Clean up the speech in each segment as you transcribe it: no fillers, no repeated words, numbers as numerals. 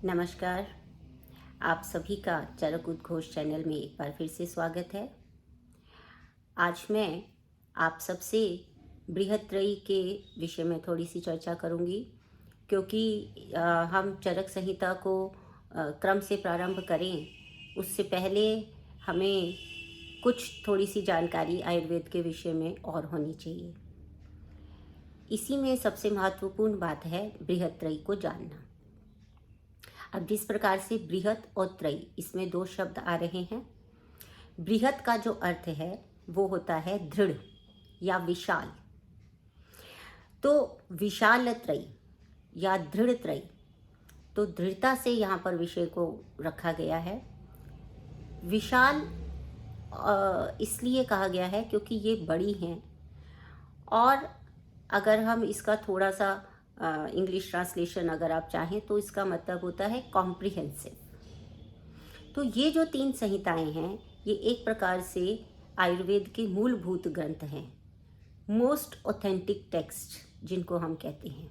नमस्कार। आप सभी का चरक उद्घोष चैनल में एक बार फिर से स्वागत है। आज मैं आप सबसे बृहत्त्रयी के विषय में थोड़ी सी चर्चा करूंगी, क्योंकि हम चरक संहिता को क्रम से प्रारंभ करें उससे पहले हमें कुछ थोड़ी सी जानकारी आयुर्वेद के विषय में और होनी चाहिए। इसी में सबसे महत्वपूर्ण बात है बृहत्त्रयी को जानना। अब जिस प्रकार से बृहत और त्रयी, इसमें दो शब्द आ रहे हैं। बृहत का जो अर्थ है वो होता है दृढ़ या विशाल। तो विशाल त्रयी या दृढ़ त्रयी, तो दृढ़ता से यहाँ पर विषय को रखा गया है। विशाल इसलिए कहा गया है क्योंकि ये बड़ी हैं, और अगर हम इसका थोड़ा सा इंग्लिश ट्रांसलेशन अगर आप चाहें तो इसका मतलब होता है कॉम्प्रिहेंसिव। तो ये जो 3 संहिताएं हैं, ये एक प्रकार से आयुर्वेद के मूलभूत ग्रंथ हैं, मोस्ट ऑथेंटिक टेक्स्ट जिनको हम कहते हैं,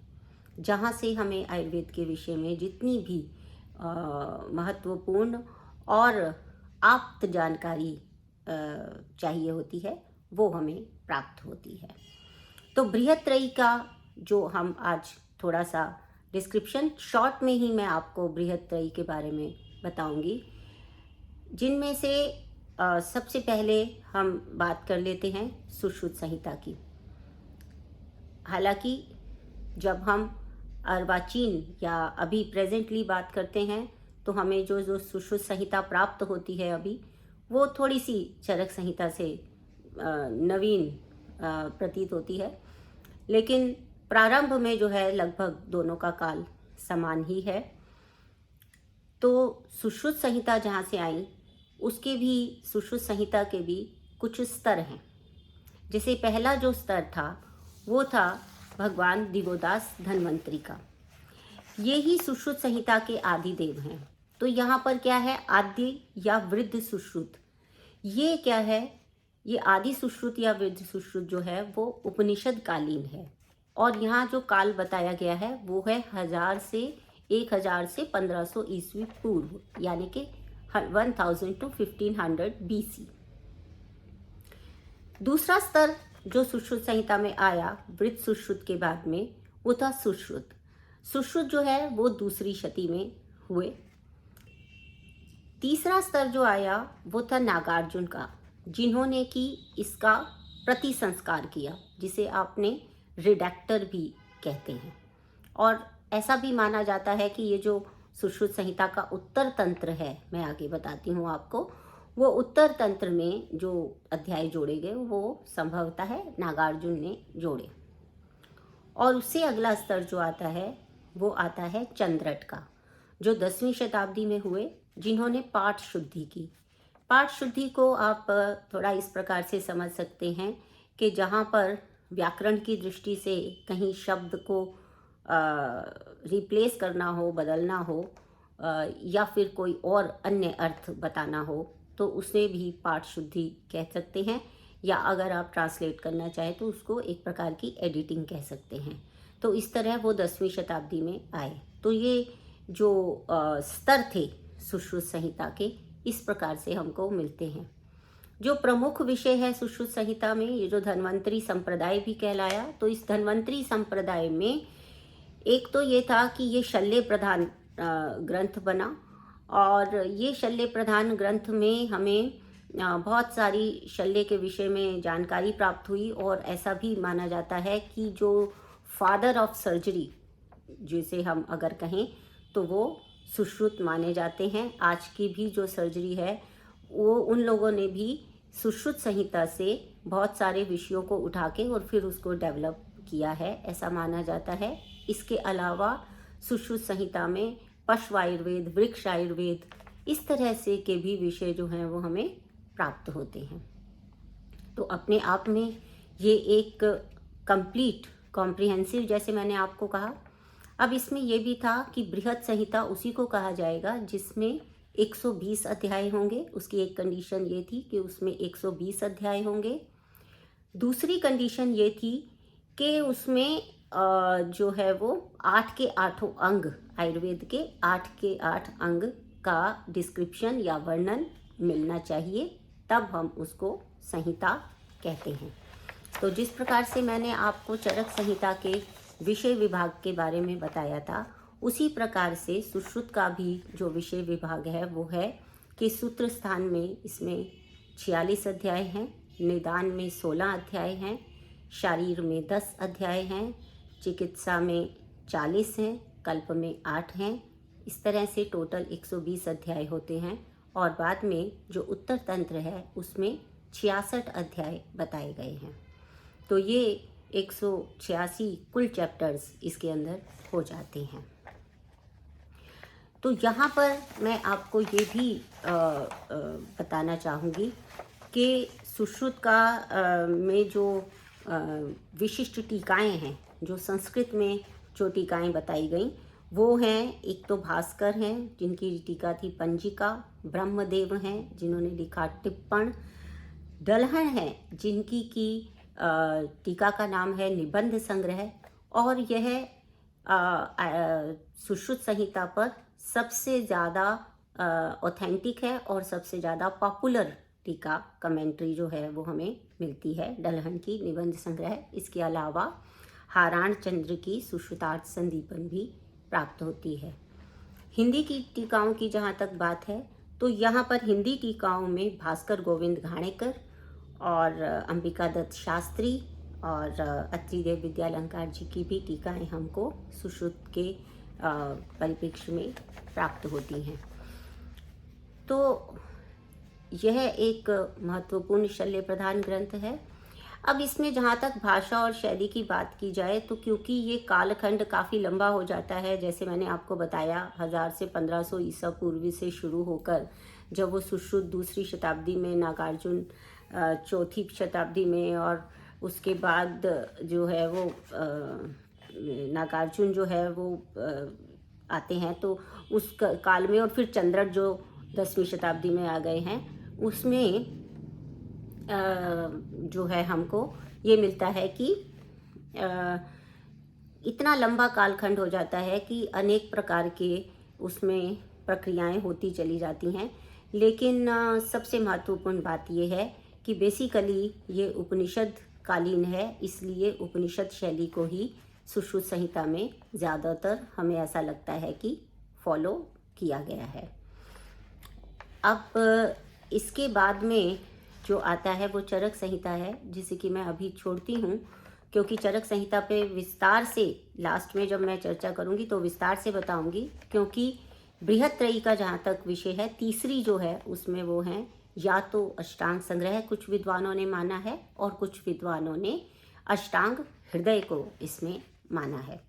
जहाँ से हमें आयुर्वेद के विषय में जितनी भी महत्वपूर्ण और आप्त जानकारी चाहिए होती है वो हमें प्राप्त होती है। तो बृहत्त्रयी का जो हम आज थोड़ा सा डिस्क्रिप्शन शॉर्ट में ही मैं आपको बृहत्त्रयी के बारे में बताऊंगी, जिनमें से सबसे पहले हम बात कर लेते हैं सुश्रुत संहिता की। हालांकि जब हम अर्वाचीन या अभी प्रेजेंटली बात करते हैं तो हमें जो सुश्रुत संहिता प्राप्त होती है अभी, वो थोड़ी सी चरक संहिता से नवीन प्रतीत होती है, लेकिन प्रारंभ में जो है लगभग दोनों का काल समान ही है। तो सुश्रुत संहिता जहाँ से आई, उसके भी सुश्रुत संहिता के भी कुछ स्तर हैं। जैसे पहला जो स्तर था वो था भगवान दिवोदास धन्वंतरी का। ये ही सुश्रुत संहिता के आदि देव हैं। तो यहाँ पर क्या है, आद्य या वृद्ध सुश्रुत। ये क्या है, ये आदि सुश्रुत या वृद्ध सुश्रुत जो है वो उपनिषद कालीन है, और यहाँ जो काल बताया गया है वो है 1000 से 1500 ईस्वी पूर्व, यानी कि 1000 to 1500 BC। दूसरा स्तर जो सुश्रुत संहिता में आया वृद्ध सुश्रुत के बाद में, वो था सुश्रुत। सुश्रुत जो है वो दूसरी शती में हुए। तीसरा स्तर जो आया वो था नागार्जुन का, जिन्होंने कि इसका प्रति संस्कार किया, जिसे आपने रिडैक्टर भी कहते हैं। और ऐसा भी माना जाता है कि ये जो सुश्रुत संहिता का उत्तर तंत्र है, मैं आगे बताती हूँ आपको, वो उत्तर तंत्र में जो अध्याय जोड़े गए वो संभवतः है नागार्जुन ने जोड़े। और उससे अगला स्तर जो आता है वो आता है चंद्रट का, जो 10वीं शताब्दी में हुए, जिन्होंने पाठ शुद्धि की। पाठ शुद्धि को आप थोड़ा इस प्रकार से समझ सकते हैं कि जहाँ पर व्याकरण की दृष्टि से कहीं शब्द को रिप्लेस करना हो, बदलना हो, या फिर कोई और अन्य अर्थ बताना हो, तो उसे भी पाठ शुद्धि कह सकते हैं, या अगर आप ट्रांसलेट करना चाहें तो उसको एक प्रकार की एडिटिंग कह सकते हैं। तो इस तरह वो 10वीं शताब्दी में आए। तो ये जो स्तर थे सुश्रुत संहिता के, इस प्रकार से हमको मिलते हैं। जो प्रमुख विषय है सुश्रुत संहिता में, ये जो धन्वंतरी संप्रदाय भी कहलाया, तो इस धन्वंतरी संप्रदाय में एक तो ये था कि ये शल्य प्रधान ग्रंथ बना, और ये शल्य प्रधान ग्रंथ में हमें बहुत सारी शल्य के विषय में जानकारी प्राप्त हुई। और ऐसा भी माना जाता है कि जो फादर ऑफ सर्जरी जिसे हम अगर कहें तो वो सुश्रुत माने जाते हैं। आज की भी जो सर्जरी है वो उन लोगों ने भी सुश्रुत संहिता से बहुत सारे विषयों को उठा के और फिर उसको डेवलप किया है, ऐसा माना जाता है। इसके अलावा सुश्रुत संहिता में पशु आयुर्वेद, वृक्ष आयुर्वेद, इस तरह से के भी विषय जो हैं वो हमें प्राप्त होते हैं। तो अपने आप में ये एक कंप्लीट कॉम्प्रिहेंसिव, जैसे मैंने आपको कहा। अब इसमें यह भी था कि बृहत संहिता उसी को कहा जाएगा जिसमें 120 अध्याय होंगे। उसकी एक कंडीशन ये थी कि उसमें 120 अध्याय होंगे। दूसरी कंडीशन ये थी कि उसमें जो है वो 8 के 8 अंग आयुर्वेद के 8 के 8 अंग का डिस्क्रिप्शन या वर्णन मिलना चाहिए, तब हम उसको संहिता कहते हैं। तो जिस प्रकार से मैंने आपको चरक संहिता के विषय विभाग के बारे में बताया था, उसी प्रकार से सुश्रुत का भी जो विषय विभाग है वो है कि सूत्र स्थान में इसमें 46 अध्याय हैं, निदान में 16 अध्याय हैं, शारीर में 10 अध्याय हैं, चिकित्सा में 40 हैं, कल्प में 8 हैं। इस तरह से टोटल 120 अध्याय होते हैं। और बाद में जो उत्तर तंत्र है उसमें 66 अध्याय बताए गए हैं। तो ये 186 कुल चैप्टर्स इसके अंदर हो जाते हैं। तो यहाँ पर मैं आपको ये भी बताना चाहूँगी कि सुश्रुत का में जो विशिष्ट टीकाएं हैं, जो संस्कृत में जो टीकाएं बताई गई वो हैं, एक तो भास्कर हैं जिनकी टीका थी पंजिका, ब्रह्मदेव हैं जिन्होंने लिखा टिप्पण, दलहन हैं जिनकी की टीका का नाम है निबंध संग्रह, और यह सुश्रुत संहिता पर सबसे ज़्यादा ऑथेंटिक है और सबसे ज़्यादा पॉपुलर टीका कमेंट्री जो है वो हमें मिलती है, दलहन की निबंध संग्रह। इसके अलावा हाराण चंद्र की सुश्रुतार्थ संदीपन भी प्राप्त होती है। हिंदी की टीकाओं की जहाँ तक बात है तो यहाँ पर हिंदी टीकाओं में भास्कर गोविंद घाणेकर और अंबिका दत्त शास्त्री और अत्रिदेव विद्यालंकार जी की भी टीकाएं हमको सुश्रुत के परिप्रेक्ष्य में प्राप्त होती हैं। तो यह एक महत्वपूर्ण शल्य प्रधान ग्रंथ है। अब इसमें जहाँ तक भाषा और शैली की बात की जाए तो क्योंकि ये कालखंड काफ़ी लंबा हो जाता है, जैसे मैंने आपको बताया 1000 से 1500 ईसा पूर्व से शुरू होकर जब वो सुश्रुत दूसरी शताब्दी में, नागार्जुन चौथी शताब्दी में, और उसके बाद जो है वो नागार्जुन जो है वो आते हैं, तो उस काल में, और फिर चंद्रट जो 10वीं शताब्दी में आ गए हैं, उसमें जो है हमको ये मिलता है कि इतना लंबा कालखंड हो जाता है कि अनेक प्रकार के उसमें प्रक्रियाएं होती चली जाती हैं। लेकिन सबसे महत्वपूर्ण बात यह है कि बेसिकली ये उपनिषद कालीन है, इसलिए उपनिषद शैली को ही सुश्रुत संहिता में ज़्यादातर हमें ऐसा लगता है कि फॉलो किया गया है। अब इसके बाद में जो आता है वो चरक संहिता है, जिसे कि मैं अभी छोड़ती हूँ क्योंकि चरक संहिता पे विस्तार से लास्ट में जब मैं चर्चा करूँगी तो विस्तार से बताऊँगी, क्योंकि बृहत्त्रयी का जहाँ तक विषय है, तीसरी जो है उसमें वो हैं या तो अष्टांग संग्रह, कुछ विद्वानों ने माना है, और कुछ विद्वानों ने अष्टांग हृदय को इसमें माना है।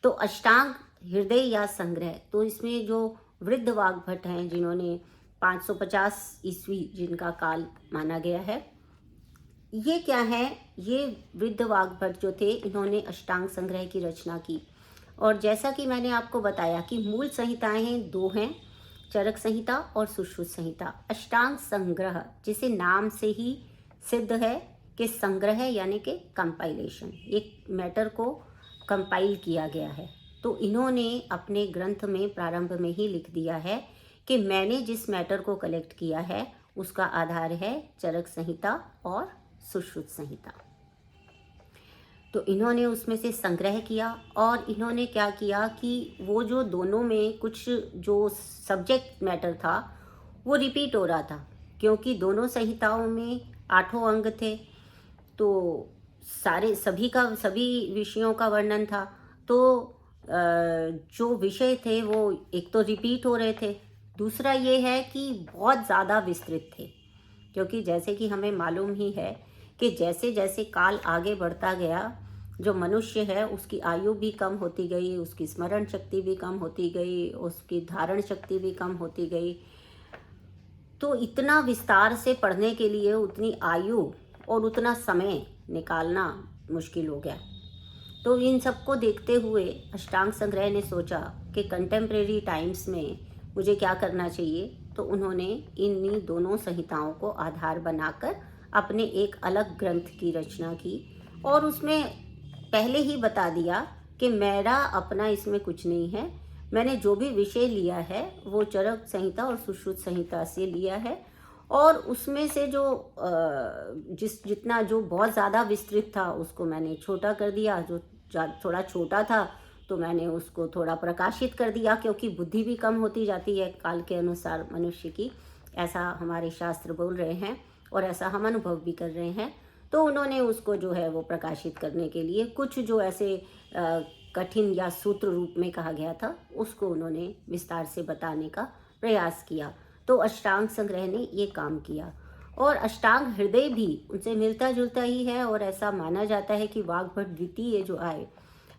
तो अष्टांग हृदय या संग्रह, तो इसमें जो वृद्ध वाग्भट हैं जिन्होंने 550 ईस्वी जिनका काल माना गया है, ये क्या है, ये वृद्ध वाग्भट जो थे इन्होंने अष्टांग संग्रह की रचना की। और जैसा कि मैंने आपको बताया कि मूल संहिताएं दो हैं, चरक संहिता और सुश्रुत संहिता। अष्टांग संग्रह जिसे नाम से ही सिद्ध है कि संग्रह यानी कि कंपाइलेशन, एक मैटर को कंपाइल किया गया है। तो इन्होंने अपने ग्रंथ में प्रारंभ में ही लिख दिया है कि मैंने जिस मैटर को कलेक्ट किया है उसका आधार है चरक संहिता और सुश्रुत संहिता। तो इन्होंने उसमें से संग्रह किया, और इन्होंने क्या किया कि वो जो दोनों में कुछ जो सब्जेक्ट मैटर था वो रिपीट हो रहा था, क्योंकि दोनों संहिताओं में 8 अंग थे, तो सभी विषयों का वर्णन था। तो जो विषय थे वो एक तो रिपीट हो रहे थे, दूसरा ये है कि बहुत ज़्यादा विस्तृत थे, क्योंकि जैसे कि हमें मालूम ही है कि जैसे जैसे काल आगे बढ़ता गया, जो मनुष्य है उसकी आयु भी कम होती गई, उसकी स्मरण शक्ति भी कम होती गई, उसकी धारण शक्ति भी कम होती गई। तो इतना विस्तार से पढ़ने के लिए उतनी आयु और उतना समय निकालना मुश्किल हो गया। तो इन सबको देखते हुए अष्टांग संग्रह ने सोचा कि कंटेम्प्रेरी टाइम्स में मुझे क्या करना चाहिए। तो उन्होंने इन्हीं दोनों संहिताओं को आधार बनाकर अपने एक अलग ग्रंथ की रचना की, और उसमें पहले ही बता दिया कि मेरा अपना इसमें कुछ नहीं है, मैंने जो भी विषय लिया है वो चरक संहिता और सुश्रुत संहिता से लिया है, और उसमें से जो जितना जो बहुत ज़्यादा विस्तृत था उसको मैंने छोटा कर दिया, जो थोड़ा छोटा था तो मैंने उसको थोड़ा प्रकाशित कर दिया, क्योंकि बुद्धि भी कम होती जाती है काल के अनुसार मनुष्य की, ऐसा हमारे शास्त्र बोल रहे हैं और ऐसा हम अनुभव भी कर रहे हैं। तो उन्होंने उसको जो है वो प्रकाशित करने के लिए कुछ जो ऐसे कठिन या सूत्र रूप में कहा गया था उसको उन्होंने विस्तार से बताने का प्रयास किया। तो अष्टांग संग्रह ने ये काम किया, और अष्टांग हृदय भी उनसे मिलता जुलता ही है, और ऐसा माना जाता है कि वाग्भट द्वितीय जो आए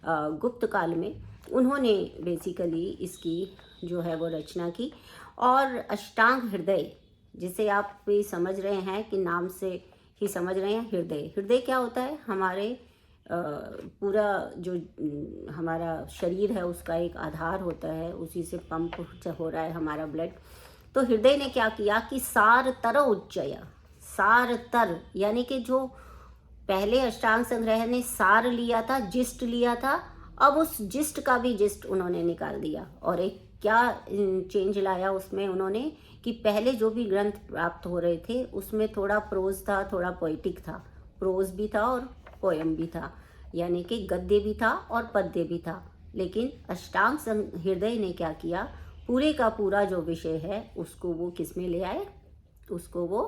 गुप्त काल में, उन्होंने बेसिकली इसकी जो है वो रचना की। और अष्टांग हृदय, जिसे आप भी समझ रहे हैं कि नाम से ही समझ रहे हैं, हृदय, हृदय क्या होता है, हमारे पूरा जो हमारा शरीर है उसका एक आधार होता है, उसी से पंप हो रहा है हमारा ब्लड। तो हृदय ने क्या किया कि सार तर उच्चय, सार तर यानी कि जो पहले अष्टांग संग्रह ने सार लिया था, जिस्ट लिया था, अब उस जिस्ट का भी जिस्ट उन्होंने निकाल दिया। और एक क्या चेंज लाया उसमें उन्होंने कि पहले जो भी ग्रंथ प्राप्त हो रहे थे उसमें थोड़ा प्रोज था, थोड़ा पोइटिक था, प्रोज भी था और पोयम भी था, यानी कि गद्य भी था और पद्य भी था। लेकिन अष्टांग हृदय ने क्या किया, पूरे का पूरा जो विषय है उसको वो किस में ले आए, उसको वो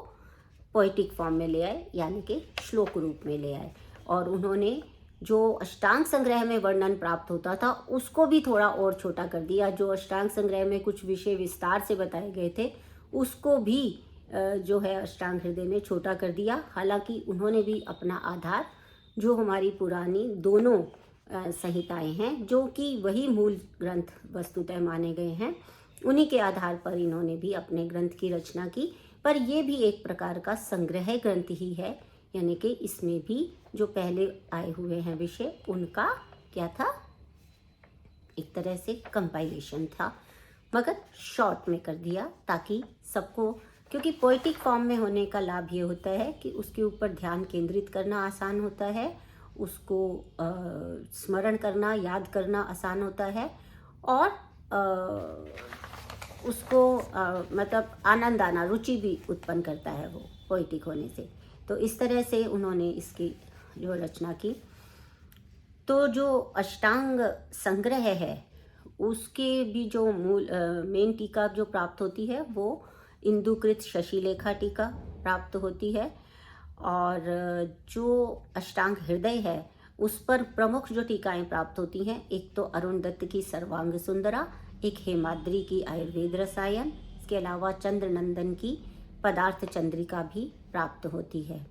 पोइटिक फॉर्म में ले आए, यानी कि श्लोक रूप में ले आए। और उन्होंने जो अष्टांग संग्रह में वर्णन प्राप्त होता था उसको भी थोड़ा और छोटा कर दिया। जो अष्टांग संग्रह में कुछ विषय विस्तार से बताए गए थे उसको भी जो है अष्टांग हृदय ने छोटा कर दिया। हालांकि उन्होंने भी अपना आधार, जो हमारी पुरानी दोनों संहिताएं हैं, जो कि वही मूल ग्रंथ वस्तुतः माने गए हैं, उन्हीं के आधार पर इन्होंने भी अपने ग्रंथ की रचना की। पर ये भी एक प्रकार का संग्रह ग्रंथ ही है, यानी कि इसमें भी जो पहले आए हुए हैं विषय उनका क्या था, एक तरह से कंपाइलेशन था, मगर शॉर्ट में कर दिया ताकि सबको, क्योंकि पोइटिक फॉर्म में होने का लाभ ये होता है कि उसके ऊपर ध्यान केंद्रित करना आसान होता है, उसको स्मरण करना, याद करना आसान होता है, और उसको मतलब आनंद आना, रुचि भी उत्पन्न करता है वो पोइटिक होने से। तो इस तरह से उन्होंने इसकी जो रचना की। तो जो अष्टांग संग्रह है उसके भी जो मूल मेन टीका जो प्राप्त होती है वो इंदुकृत शशिलेखा टीका प्राप्त होती है। और जो अष्टांग हृदय है उस पर प्रमुख जो टीकाएं प्राप्त होती हैं, एक तो अरुण दत्त की सर्वांग सुंदरा, एक हेमाद्री की आयुर्वेद रसायन, इसके अलावा चंद्रनंदन की पदार्थ चंद्रिका भी प्राप्त होती है।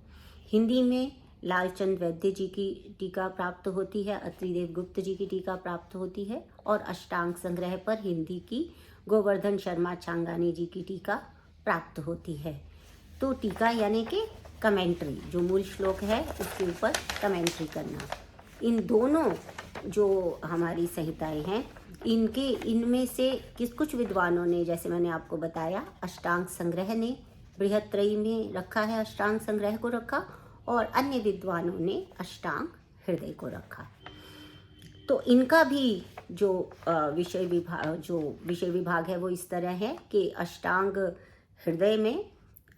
हिंदी में लालचंद वैद्य जी की टीका प्राप्त होती है, अत्रिदेव गुप्त जी की टीका प्राप्त होती है, और अष्टांग संग्रह पर हिंदी की गोवर्धन शर्मा छांगानी जी की टीका प्राप्त होती है। तो टीका यानी कि कमेंट्री, जो मूल श्लोक है उसके ऊपर कमेंट्री करना। इन दोनों जो हमारी संहिताएं हैं इनमें से कुछ विद्वानों ने, जैसे मैंने आपको बताया, अष्टांग संग्रह ने बृहत्त्रयी में रखा है, अष्टांग संग्रह को रखा, और अन्य विद्वानों ने अष्टांग हृदय को रखा। तो इनका भी जो विषय विभाग है वो इस तरह है कि अष्टांग हृदय में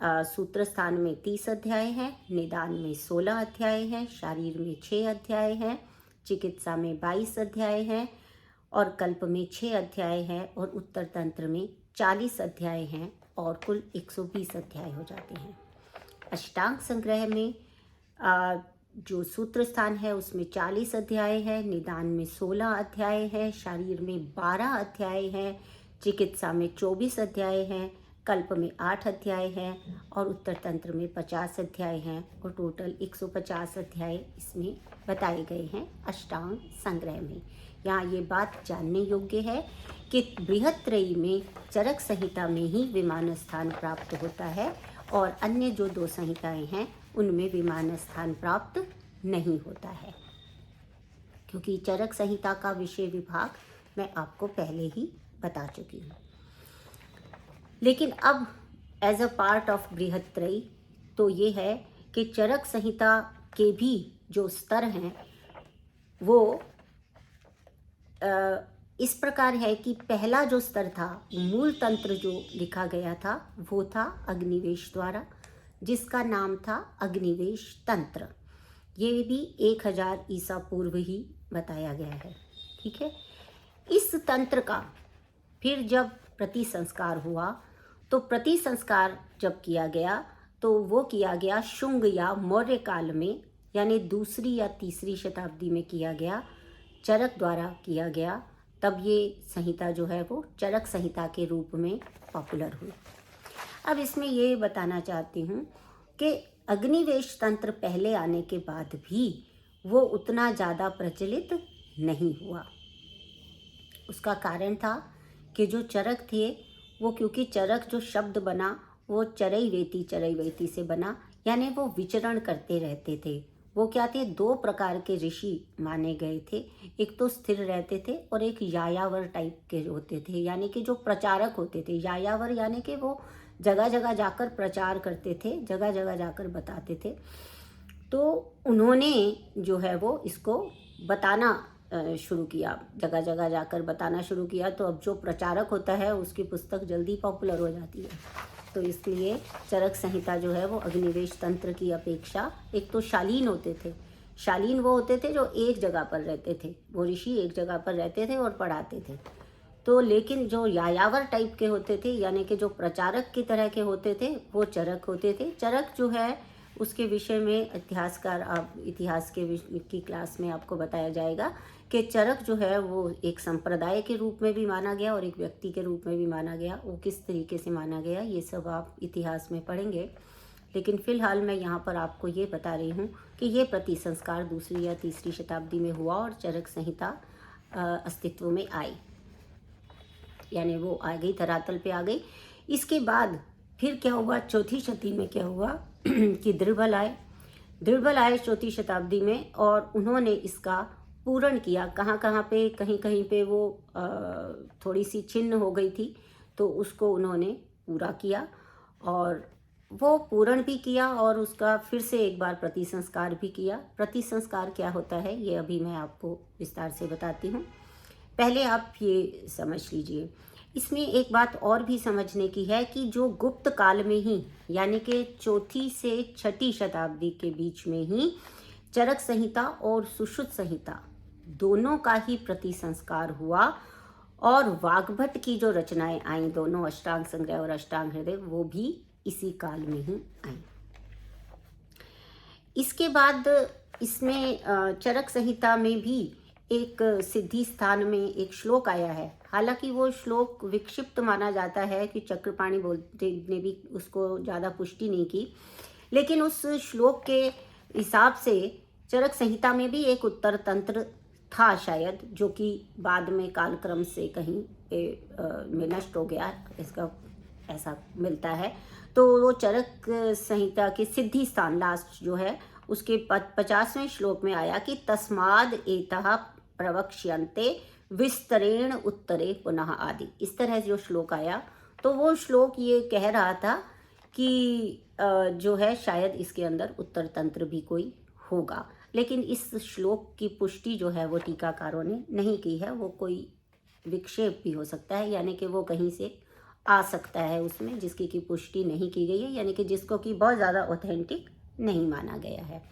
सूत्र स्थान में 30 अध्याय हैं, निदान में 16 अध्याय हैं, शारीर में 6 अध्याय हैं, चिकित्सा में 22 अध्याय हैं, और कल्प में 6 अध्याय हैं, और उत्तर तंत्र में 40 अध्याय हैं, और कुल 120 अध्याय हो जाते हैं। अष्टांग संग्रह में जो सूत्र स्थान है उसमें 40 अध्याय है, निदान में 16 अध्याय है, शारीर में 12 अध्याय हैं, चिकित्सा में 24 अध्याय हैं, कल्प में 8 अध्याय हैं, और उत्तर तंत्र में 50 अध्याय हैं, और टोटल 150 अध्याय इसमें बताए गए हैं अष्टांग संग्रह में। यहाँ ये बात जानने योग्य है कि बृहत्त्रयी में चरक संहिता में ही विमान स्थान प्राप्त होता है, और अन्य जो 2 संहिताएं हैं उनमें विमान स्थान प्राप्त नहीं होता है, क्योंकि चरक संहिता का विषय विभाग मैं आपको पहले ही बता चुकी हूँ। लेकिन अब एज अ पार्ट ऑफ बृहत्त्रयी तो ये है कि चरक संहिता के भी जो स्तर हैं वो इस प्रकार है कि पहला जो स्तर था, मूल तंत्र जो लिखा गया था वो था अग्निवेश द्वारा, जिसका नाम था अग्निवेश तंत्र। ये भी 1000 ईसा पूर्व ही बताया गया है। ठीक है। इस तंत्र का फिर जब प्रति संस्कार हुआ, तो प्रति संस्कार जब किया गया तो वो किया गया शुंग या मौर्य काल में, यानी 2री या 3री शताब्दी में किया गया, चरक द्वारा किया गया। तब ये संहिता जो है वो चरक संहिता के रूप में पॉपुलर हुई। अब इसमें ये बताना चाहती हूँ कि अग्निवेश तंत्र पहले आने के बाद भी वो उतना ज़्यादा प्रचलित नहीं हुआ। उसका कारण था कि जो चरक थे वो, क्योंकि चरक जो शब्द बना वो चरैवेति से बना, यानी वो विचरण करते रहते थे। वो क्या थे, 2 प्रकार के ऋषि माने गए थे। एक तो स्थिर रहते थे और एक यायावर टाइप के होते थे, यानी कि जो प्रचारक होते थे। यायावर यानी कि वो जगह जगह जाकर प्रचार करते थे, जगह जगह जाकर बताते थे। तो उन्होंने जो है वो इसको बताना शुरू किया, जगह जगह जाकर बताना शुरू किया। तो अब जो प्रचारक होता है उसकी पुस्तक जल्दी पॉपुलर हो जाती है। तो इसलिए चरक संहिता जो है वो अग्निवेश तंत्र की अपेक्षा, एक तो शालीन होते थे। शालीन वो होते थे जो एक जगह पर रहते थे, वो ऋषि एक जगह पर रहते थे और पढ़ाते थे। तो लेकिन जो यायावर टाइप के होते थे, यानी कि जो प्रचारक की तरह के होते थे, वो चरक होते थे। चरक जो है उसके विषय में इतिहासकार, आप इतिहास की क्लास में आपको बताया जाएगा कि चरक जो है वो एक संप्रदाय के रूप में भी माना गया और एक व्यक्ति के रूप में भी माना गया। वो किस तरीके से माना गया ये सब आप इतिहास में पढ़ेंगे। लेकिन फ़िलहाल मैं यहाँ पर आपको ये बता रही हूँ कि ये प्रति संस्कार 2री या 3री शताब्दी में हुआ और चरक संहिता अस्तित्व में आई, यानी वो आ गई, धरातल पे आ गई। इसके बाद फिर क्या हुआ, 4ठी शती में क्या हुआ कि दृढ़बल आए 4ठी शताब्दी में, और उन्होंने इसका पूर्ण किया। कहाँ कहाँ पे, कहीं कहीं पे वो थोड़ी सी छिन्न हो गई थी, तो उसको उन्होंने पूरा किया, और वो पूर्ण भी किया और उसका फिर से एक बार प्रति संस्कार भी किया। प्रति संस्कार क्या होता है ये अभी मैं आपको विस्तार से बताती हूँ। पहले आप ये समझ लीजिए, इसमें एक बात और भी समझने की है कि जो गुप्त काल में ही, यानी कि 4ठी से 6ठी शताब्दी के बीच में ही चरक संहिता और सुश्रुत संहिता दोनों का ही प्रति संस्कार हुआ, और वाग्भट की जो रचनाएं आई, दोनों अष्टांग संग्रह और अष्टांग हृदय, वो भी इसी काल में ही आई। इसके बाद इसमें चरक संहिता में भी एक सिद्धि स्थान में एक श्लोक आया है। हालांकि वो श्लोक विक्षिप्त माना जाता है कि चक्रपाणी बोलते ने भी उसको ज़्यादा पुष्टि नहीं की, लेकिन उस श्लोक के हिसाब से चरक संहिता में भी एक उत्तर तंत्र था शायद, जो कि बाद में कालक्रम से कहीं में नष्ट हो गया, इसका ऐसा मिलता है। तो वो चरक संहिता के सिद्धि स्थान लास्ट जो है उसके 50वें श्लोक में आया कि तस्माद एतः प्रवक्ष्यन्ते विस्तरेण उत्तरे पुनः आदि। इस तरह जो श्लोक आया, तो वो श्लोक ये कह रहा था कि जो है शायद इसके अंदर उत्तर तंत्र भी कोई होगा, लेकिन इस श्लोक की पुष्टि जो है वो टीकाकारों ने नहीं की है। वो कोई विक्षेप भी हो सकता है, यानी कि वो कहीं से आ सकता है उसमें, जिसकी की पुष्टि नहीं की गई है, यानी कि जिसको कि बहुत ज़्यादा ऑथेंटिक नहीं माना गया है।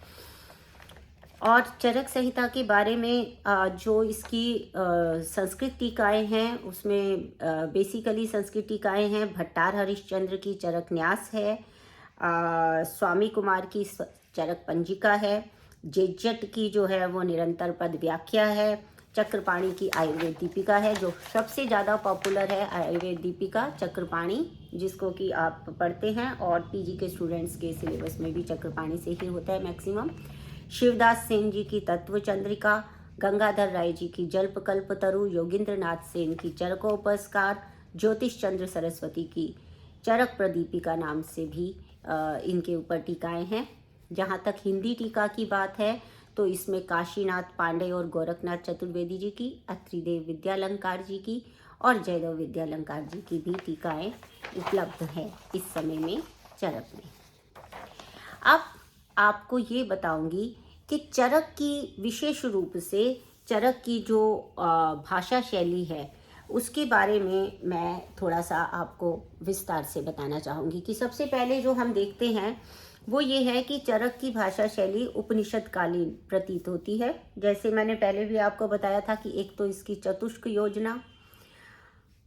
और चरक संहिता के बारे में जो इसकी संस्कृत टीकाएँ हैं उसमें बेसिकली संस्कृत टीकाएँ हैं, भट्टार हरिश्चंद्र की चरक न्यास है, स्वामी कुमार की चरक पंजिका है, जेजट की जो है वो निरंतर पद व्याख्या है, चक्रपाणी की आयुर्वेद दीपिका है, जो सबसे ज़्यादा पॉपुलर है आयुर्वेद दीपिका चक्रपाणी, जिसको कि आप पढ़ते हैं और पीजी के स्टूडेंट्स के सिलेबस में भी चक्रपाणी से ही होता है मैक्सिमम। शिवदास सेन जी की तत्व चंद्रिका, गंगाधर राय जी की जल्पकल्पतरु, योगेंद्र नाथ सेन की चरकोपस्कार, ज्योतिष चंद्र सरस्वती की चरक प्रदीपिका नाम से भी इनके ऊपर टीकाएँ हैं। जहाँ तक हिंदी टीका की बात है तो इसमें काशीनाथ पांडे और गोरखनाथ चतुर्वेदी जी की, अत्रिदेव विद्यालंकार जी की और जयदेव विद्यालंकार जी की भी टीकाएँ उपलब्ध हैं इस समय में चरक में। अब आपको ये बताऊंगी कि चरक की विशेष रूप से चरक की जो भाषा शैली है उसके बारे में मैं थोड़ा सा आपको विस्तार से बताना चाहूँगी कि सबसे पहले जो हम देखते हैं वो ये है कि चरक की भाषा शैली उपनिषद कालीन प्रतीत होती है। जैसे मैंने पहले भी आपको बताया था कि एक तो इसकी चतुष्क योजना,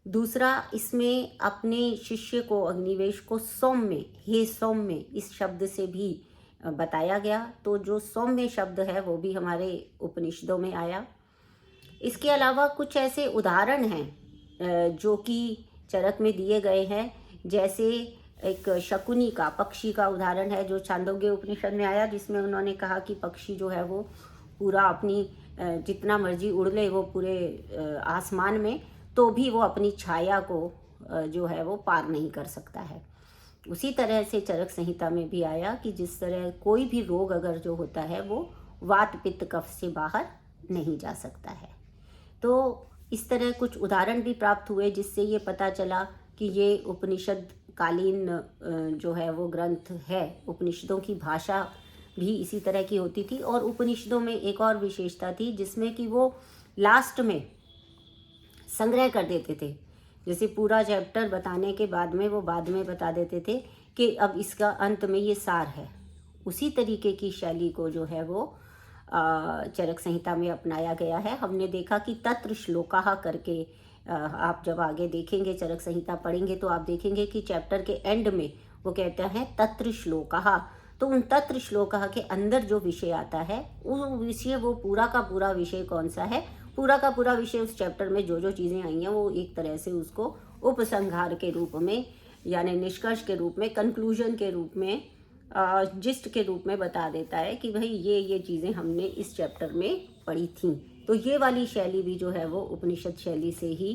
दूसरा इसमें अपने शिष्य को अग्निवेश को सौम्य, हे सौम्य इस शब्द से भी बताया गया। तो जो सौम्य शब्द है वो भी हमारे उपनिषदों में आया। इसके अलावा कुछ ऐसे उदाहरण हैं जो कि चरक में दिए गए हैं। जैसे एक शकुनी का, पक्षी का उदाहरण है जो छांदोग्य उपनिषद में आया, जिसमें उन्होंने कहा कि पक्षी जो है वो पूरा अपनी जितना मर्जी उड़ ले वो पूरे आसमान में, तो भी वो अपनी छाया को जो है वो पार नहीं कर सकता है। उसी तरह से चरक संहिता में भी आया कि जिस तरह कोई भी रोग अगर जो होता है वो वात पित्त कफ से बाहर नहीं जा सकता है। तो इस तरह कुछ उदाहरण भी प्राप्त हुए जिससे ये पता चला कि ये उपनिषद कालीन जो है वो ग्रंथ है। उपनिषदों की भाषा भी इसी तरह की होती थी। और उपनिषदों में एक और विशेषता थी जिसमें कि वो लास्ट में संग्रह कर देते थे। जैसे पूरा चैप्टर बताने के बाद में वो बाद में बता देते थे कि अब इसका अंत में ये सार है। उसी तरीके की शैली को जो है वो चरक संहिता में अपनाया गया है। हमने देखा कि तत्र श्लोकाः करके आप जब आगे देखेंगे, चरक संहिता पढ़ेंगे तो आप देखेंगे कि चैप्टर के एंड में वो कहते हैं तत्र श्लोकाः। तो उन तत्र श्लोकाः के अंदर जो विषय आता है वो विषय, वो पूरा का पूरा विषय कौन सा है, पूरा का पूरा विषय उस चैप्टर में जो जो चीज़ें आई हैं वो एक तरह से उसको उपसंहार के रूप में, यानी निष्कर्ष के रूप में, कंक्लूजन के रूप में, जिस्ट के रूप में बता देता है कि भाई ये चीज़ें हमने इस चैप्टर में पढ़ी थी। तो ये वाली शैली भी जो है वो उपनिषद शैली से ही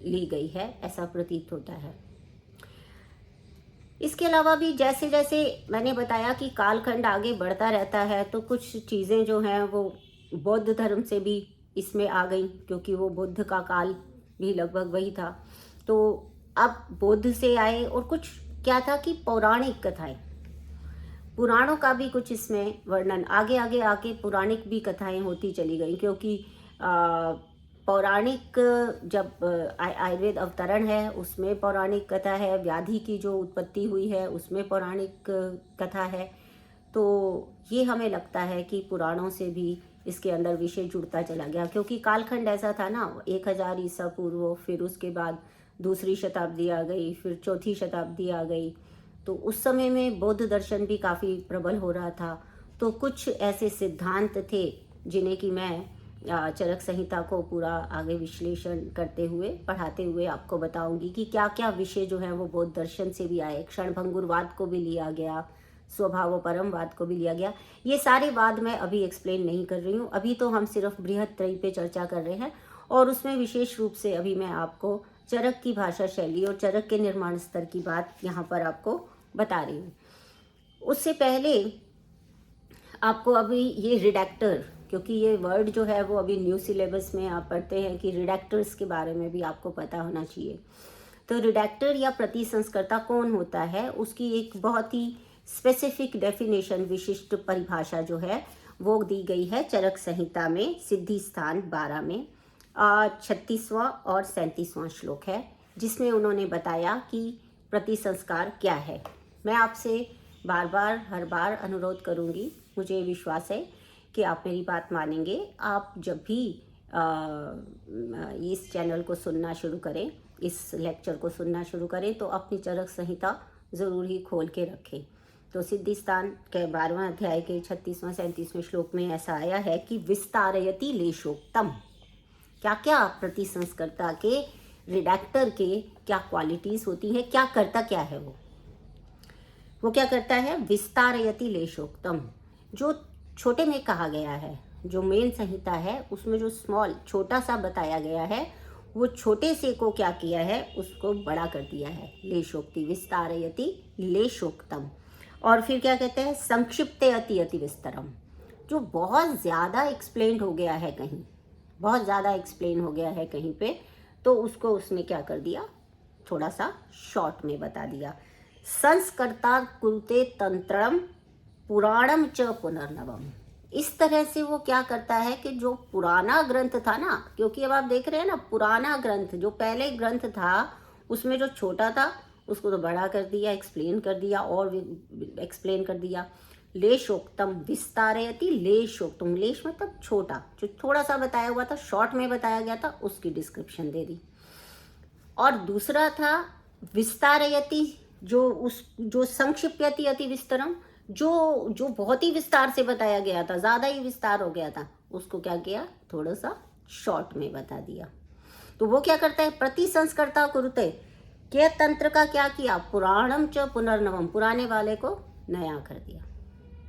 ली गई है, ऐसा प्रतीत होता है। इसके अलावा भी जैसे जैसे मैंने बताया कि कालखंड आगे बढ़ता रहता है तो कुछ चीज़ें जो हैं वो बौद्ध धर्म से भी इसमें आ गई, क्योंकि वो बुद्ध का काल भी लगभग वही था। तो अब बौद्ध से आए और कुछ क्या था कि पौराणिक कथाएं, पुराणों का भी कुछ इसमें वर्णन आगे आगे आके पुराणिक भी कथाएं होती चली गई। क्योंकि पौराणिक जब आयुर्वेद अवतरण है उसमें पौराणिक कथा है, व्याधि की जो उत्पत्ति हुई है उसमें पौराणिक कथा है। तो ये हमें लगता है कि पुराणों से भी इसके अंदर विषय जुड़ता चला गया, क्योंकि कालखंड ऐसा था ना, 1000 ईसा पूर्व, फिर उसके बाद दूसरी शताब्दी आ गई, फिर चौथी शताब्दी आ गई। तो उस समय में बौद्ध दर्शन भी काफ़ी प्रबल हो रहा था। तो कुछ ऐसे सिद्धांत थे जिन्हें कि मैं चरक संहिता को पूरा आगे विश्लेषण करते हुए, पढ़ाते हुए आपको बताऊंगी कि क्या क्या विषय जो है वो बौद्ध दर्शन से भी आए। क्षणभंगुरवाद को भी लिया गया, स्वभाव परमवाद को भी लिया गया। ये सारे वाद मैं अभी एक्सप्लेन नहीं कर रही हूँ, अभी तो हम सिर्फ बृहद त्रयी पे चर्चा कर रहे हैं। और उसमें विशेष रूप से अभी मैं आपको चरक की भाषा शैली और चरक के निर्माण स्तर की बात यहाँ पर आपको बता रही हूँ। उससे पहले आपको अभी ये रिडैक्टर, क्योंकि ये वर्ड जो है वो अभी न्यू सिलेबस में आप पढ़ते हैं कि रिडैक्टर्स के बारे में भी आपको पता होना चाहिए। तो रिडैक्टर या प्रतिसंस्कर्ता कौन होता है, उसकी एक बहुत ही स्पेसिफिक डेफिनेशन, विशिष्ट परिभाषा जो है वो दी गई है चरक संहिता में, सिद्धि स्थान 12 में 36वां और 37वां श्लोक है, जिसमें उन्होंने बताया कि प्रतिसंस्कार क्या है। मैं आपसे बार बार हर बार अनुरोध करूंगी, मुझे विश्वास है कि आप मेरी बात मानेंगे। आप जब भी इस चैनल को सुनना शुरू करें, इस लेक्चर को सुनना शुरू करें, तो अपनी चरक संहिता ज़रूर ही खोल के रखें। तो सिद्धि स्थान के 12वां अध्याय के 36वां 37वें श्लोक में ऐसा आया है कि विस्तारयति लेशोक्तम। क्या क्या प्रतिसंस्कर्ता के, रिडैक्टर के क्या क्वालिटीज़ होती हैं, क्या करता क्या है वो क्या करता है, विस्तारयति लेशोक्तम। जो छोटे में कहा गया है, जो मेन संहिता है उसमें जो स्मॉल, छोटा सा बताया गया है, वो छोटे से को क्या किया है, उसको बड़ा कर दिया है। लेशोक्ति, विस्तारयति लेशोक्तम। और फिर क्या कहते हैं, संक्षिप्तयति अति विस्तरम। जो बहुत ज़्यादा एक्सप्लेन हो गया है कहीं, बहुत ज़्यादा एक्सप्लेन हो गया है कहीं पे, तो उसको उसने क्या कर दिया, थोड़ा सा शॉर्ट में बता दिया। संस्कर्ता कुरुते तंत्रम पुराणम च पुनर्नवम। इस तरह से वो क्या करता है कि जो पुराना ग्रंथ था ना, क्योंकि अब आप देख रहे हैं ना, पुराना ग्रंथ जो पहले ग्रंथ था उसमें जो छोटा था उसको तो बड़ा कर दिया, एक्सप्लेन कर दिया और एक्सप्लेन कर दिया। लेशोक्तम विस्तारयति, लेशोक्तम, लेश मतलब छोटा, जो थोड़ा सा बताया हुआ था, शॉर्ट में बताया गया था, उसकी डिस्क्रिप्शन दे दी। और दूसरा था विस्तारयति, जो संक्षिप्यति अति विस्तरम, जो बहुत ही विस्तार से बताया गया था, ज़्यादा ही विस्तार हो गया था, उसको क्या किया, थोड़ा सा शॉर्ट में बता दिया। तो वो क्या करता है, प्रतिसंस्कर्ता कुरुते, के तंत्र का क्या किया, पुराणम च पुनर्नवम, पुराने वाले को नया कर दिया,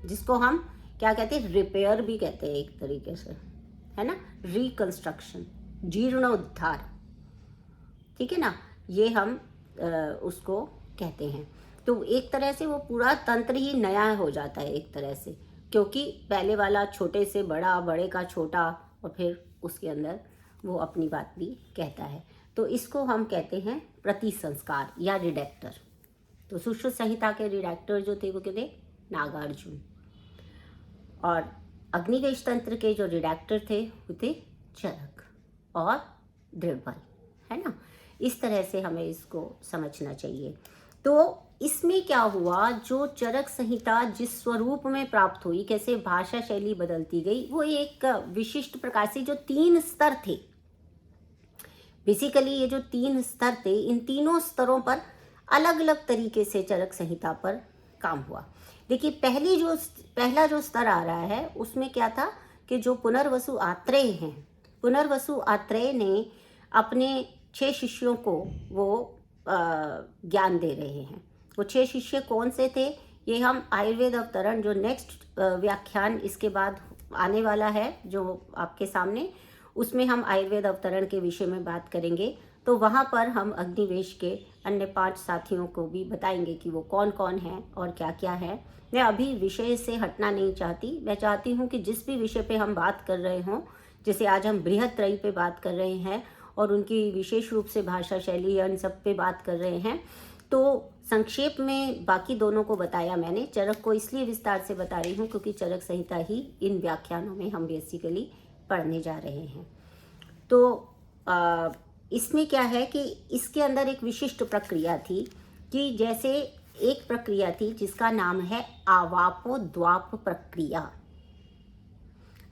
जिसको हम क्या कहते हैं, रिपेयर भी कहते हैं एक तरीके से, है ना, रिकंस्ट्रक्शन, जीर्णोद्धार, ठीक है ना, ये हम उसको कहते हैं। तो एक तरह से वो पूरा तंत्र ही नया हो जाता है एक तरह से, क्योंकि पहले वाला छोटे से बड़ा, बड़े का छोटा, और फिर उसके अंदर वो अपनी बात भी कहता है। तो इसको हम कहते हैं प्रतिसंस्कार या रिडैक्टर। तो सुश्रुत संहिता के रिडैक्टर जो थे वो कहते नागार्जुन, और अग्निवेश तंत्र के जो रिडैक्टर थे वो थे चरक और दृढ़बल, है ना। इस तरह से हमें इसको समझना चाहिए। तो इसमें क्या हुआ, जो चरक संहिता जिस स्वरूप में प्राप्त हुई, कैसे भाषा शैली बदलती गई, वो एक विशिष्ट प्रकार से, जो 3 स्तर थे, बेसिकली ये जो 3 स्तर थे, इन तीनों स्तरों पर अलग अलग तरीके से चरक संहिता पर काम हुआ। देखिए पहला जो स्तर आ रहा है उसमें क्या था कि जो पुनर्वसु आत्रेय हैं, पुनर्वसु आत्रेय ने अपने 6 शिष्यों को वो ज्ञान दे रहे हैं। वो 6 शिष्य कौन से थे, ये हम आयुर्वेद अवतरण, जो नेक्स्ट व्याख्यान इसके बाद आने वाला है जो आपके सामने, उसमें हम आयुर्वेद अवतरण के विषय में बात करेंगे। तो वहाँ पर हम अग्निवेश के अन्य 5 साथियों को भी बताएंगे कि वो कौन कौन हैं और क्या क्या है। मैं अभी विषय से हटना नहीं चाहती, मैं चाहती हूँ कि जिस भी विषय पे हम बात कर रहे हों, जैसे आज हम बृहत्त्रयी पे बात कर रहे हैं और उनकी विशेष रूप से भाषा शैली, इन सब पे बात कर रहे हैं, तो संक्षेप में बाकी दोनों को बताया मैंने। चरक को इसलिए विस्तार से बता रही हूँ क्योंकि चरक संहिता ही इन व्याख्यानों में हम बेसिकली पढ़ने जा रहे हैं। तो इसमें क्या है कि इसके अंदर एक विशिष्ट प्रक्रिया थी, कि जैसे एक प्रक्रिया थी जिसका नाम है आवापोद्वाप प्रक्रिया।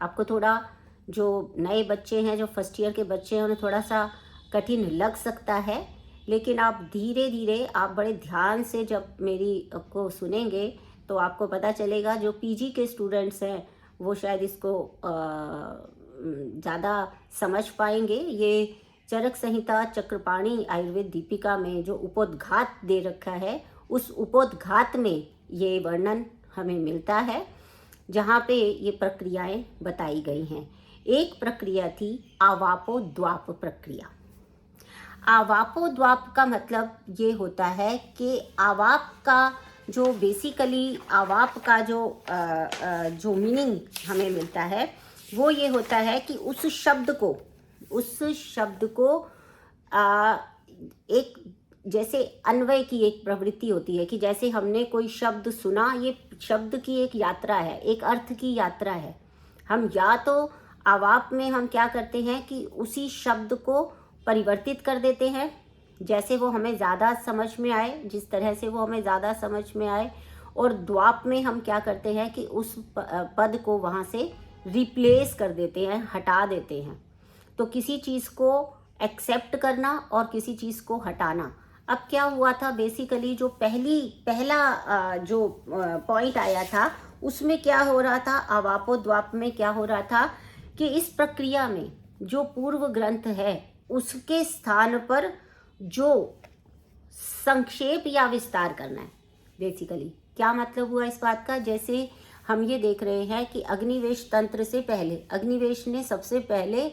आपको थोड़ा, जो नए बच्चे हैं, जो फर्स्ट ईयर के बच्चे हैं, उन्हें थोड़ा सा कठिन लग सकता है, लेकिन आप धीरे धीरे, आप बड़े ध्यान से जब मेरी को सुनेंगे तो आपको पता चलेगा। जो पीजी के स्टूडेंट्स हैं वो शायद इसको ज़्यादा समझ पाएंगे। ये चरक संहिता चक्रपाणी आयुर्वेद दीपिका में जो उपोद्घात दे रखा है, उस उपोद्घात में ये वर्णन हमें मिलता है, जहाँ पे ये प्रक्रियाएं बताई गई हैं। एक प्रक्रिया थी आवापोद्वाप प्रक्रिया। आवापोद्वाप का मतलब ये होता है कि आवाप का जो बेसिकली आवाप का जो मीनिंग हमें मिलता है वो ये होता है कि उस शब्द को एक, जैसे अन्वय की एक प्रवृत्ति होती है कि जैसे हमने कोई शब्द सुना, ये शब्द की एक यात्रा है, एक अर्थ की यात्रा है। हम या तो आवाप में हम क्या करते हैं कि उसी शब्द को परिवर्तित कर देते हैं जैसे वो हमें ज़्यादा समझ में आए, जिस तरह से वो हमें ज़्यादा समझ में आए, और द्वाप में हम क्या करते हैं कि उस पद को वहाँ से रिप्लेस कर देते हैं, हटा देते हैं। तो किसी चीज़ को एक्सेप्ट करना और किसी चीज़ को हटाना। अब क्या हुआ था, बेसिकली जो पहला जो पॉइंट आया था उसमें क्या हो रहा था, आवापोद्वाप में क्या हो रहा था कि इस प्रक्रिया में जो पूर्व ग्रंथ है उसके स्थान पर जो संक्षेप या विस्तार करना है। बेसिकली क्या मतलब हुआ इस बात का, जैसे हम ये देख रहे हैं कि अग्निवेश तंत्र से पहले अग्निवेश ने सबसे पहले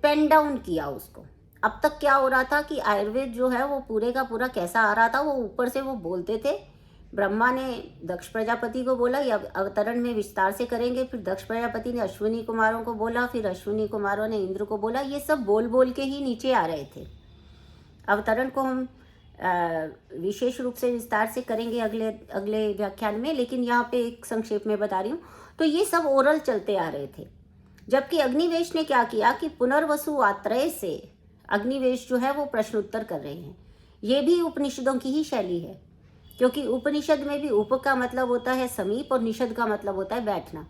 पेन डाउन किया उसको। अब तक क्या हो रहा था कि आयुर्वेद जो है वो पूरे का पूरा कैसा आ रहा था, वो ऊपर से वो बोलते थे। ब्रह्मा ने दक्ष प्रजापति को बोला ये अवतरण में विस्तार से करेंगे, फिर दक्ष प्रजापति ने अश्विनी कुमारों को बोला, फिर अश्विनी कुमारों ने इंद्र को बोला, ये सब बोल बोल के ही नीचे आ रहे थे। अवतरण को हम विशेष रूप से विस्तार से करेंगे अगले अगले व्याख्यान में, लेकिन यहाँ पे एक संक्षेप में बता रही हूँ। तो ये सब ओरल चलते आ रहे थे, जबकि अग्निवेश ने क्या किया कि पुनर्वसु आत्रेय से अग्निवेश जो है वो प्रश्न उत्तर कर रहे हैं। ये भी उपनिषदों की ही शैली है, क्योंकि उपनिषद में भी उप का मतलब होता है समीप और निषद का मतलब होता है बैठना,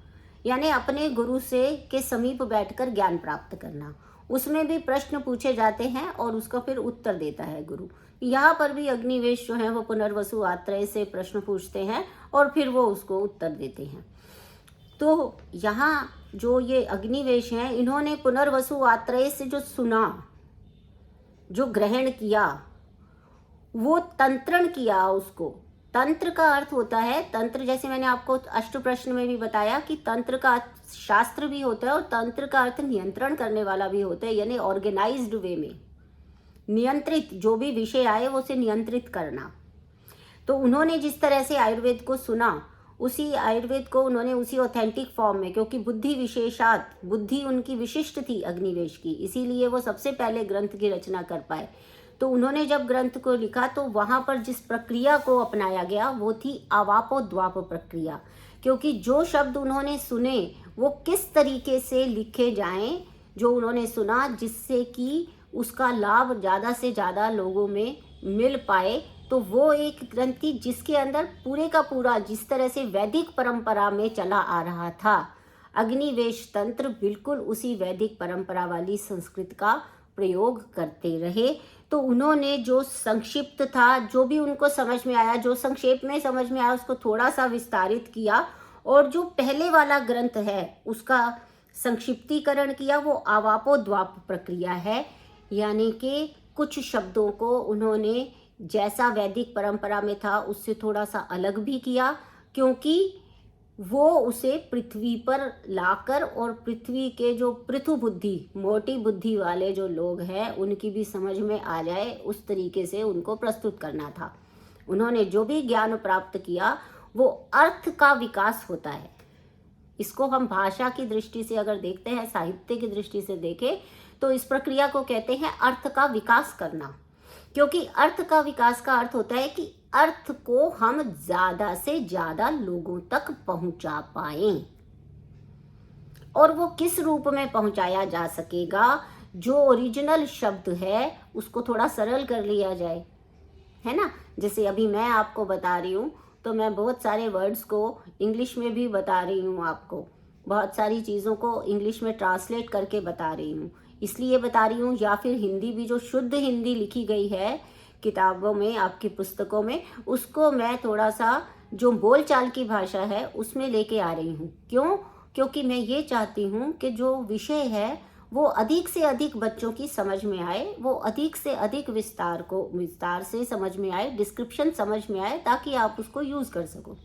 यानी अपने गुरु से के समीप बैठकर ज्ञान प्राप्त करना। उसमें भी प्रश्न पूछे जाते हैं और उसका फिर उत्तर देता है गुरु। यहाँ पर भी अग्निवेश जो है वो पुनर्वसु आत्रेय से प्रश्न पूछते हैं और फिर वो उसको उत्तर देते हैं। तो यहाँ जो ये अग्निवेश हैं, इन्होंने पुनर्वसु आत्रेय से जो सुना, जो ग्रहण किया, वो तंत्रण किया उसको। तंत्र का अर्थ होता है, तंत्र जैसे मैंने आपको अष्ट प्रश्न में भी बताया कि तंत्र का शास्त्र भी होता है और तंत्र का अर्थ नियंत्रण करने वाला भी होता है, यानी ऑर्गेनाइज्ड वे में नियंत्रित, जो भी विषय आए वो उसे नियंत्रित करना। तो उन्होंने जिस तरह से आयुर्वेद को सुना, उसी आयुर्वेद को उन्होंने उसी ऑथेंटिक फॉर्म में, क्योंकि बुद्धि विशेषात, बुद्धि उनकी विशिष्ट थी अग्निवेश की, इसीलिए वो सबसे पहले ग्रंथ की रचना कर पाए। तो उन्होंने जब ग्रंथ को लिखा तो वहाँ पर जिस प्रक्रिया को अपनाया गया वो थी आवापोद्वाप प्रक्रिया, क्योंकि जो शब्द उन्होंने सुने वो किस तरीके से लिखे जाएं, जो उन्होंने सुना, जिससे कि उसका लाभ ज़्यादा से ज़्यादा लोगों में मिल पाए। तो वो एक ग्रंथ थी जिसके अंदर पूरे का पूरा, जिस तरह से वैदिक परंपरा में चला आ रहा था अग्निवेश तंत्र, बिल्कुल उसी वैदिक परंपरा वाली संस्कृत का प्रयोग करते रहे। तो उन्होंने जो संक्षिप्त था, जो भी उनको समझ में आया, जो संक्षेप में समझ में आया, उसको थोड़ा सा विस्तारित किया, और जो पहले वाला ग्रंथ है उसका संक्षिप्तीकरण किया। वो आवापोद्वाप प्रक्रिया है, यानी कि कुछ शब्दों को उन्होंने जैसा वैदिक परंपरा में था उससे थोड़ा सा अलग भी किया, क्योंकि वो उसे पृथ्वी पर लाकर और पृथ्वी के जो पृथु बुद्धि, मोटी बुद्धि वाले जो लोग हैं, उनकी भी समझ में आ जाए, उस तरीके से उनको प्रस्तुत करना था। उन्होंने जो भी ज्ञान प्राप्त किया वो अर्थ का विकास होता है। इसको हम भाषा की दृष्टि से अगर देखते हैं, साहित्य की दृष्टि से देखें, तो इस प्रक्रिया को कहते हैं अर्थ का विकास करना, क्योंकि अर्थ का विकास का अर्थ होता है कि अर्थ को हम ज्यादा से ज्यादा लोगों तक पहुंचा पाएं। और वो किस रूप में पहुंचाया जा सकेगा, जो ओरिजिनल शब्द है उसको थोड़ा सरल कर लिया जाए, है ना। जैसे अभी मैं आपको बता रही हूँ, तो मैं बहुत सारे वर्ड्स को इंग्लिश में भी बता रही हूँ, आपको बहुत सारी चीज़ों को इंग्लिश में ट्रांसलेट करके बता रही हूँ, इसलिए बता रही हूँ। या फिर हिंदी भी, जो शुद्ध हिंदी लिखी गई है किताबों में, आपकी पुस्तकों में, उसको मैं थोड़ा सा जो बोलचाल की भाषा है उसमें लेके आ रही हूँ। क्यों? क्योंकि मैं ये चाहती हूँ कि जो विषय है वो अधिक से अधिक बच्चों की समझ में आए, वो अधिक से अधिक विस्तार से समझ में आए, डिस्क्रिप्शन समझ में आए, ताकि आप उसको यूज़ कर सको।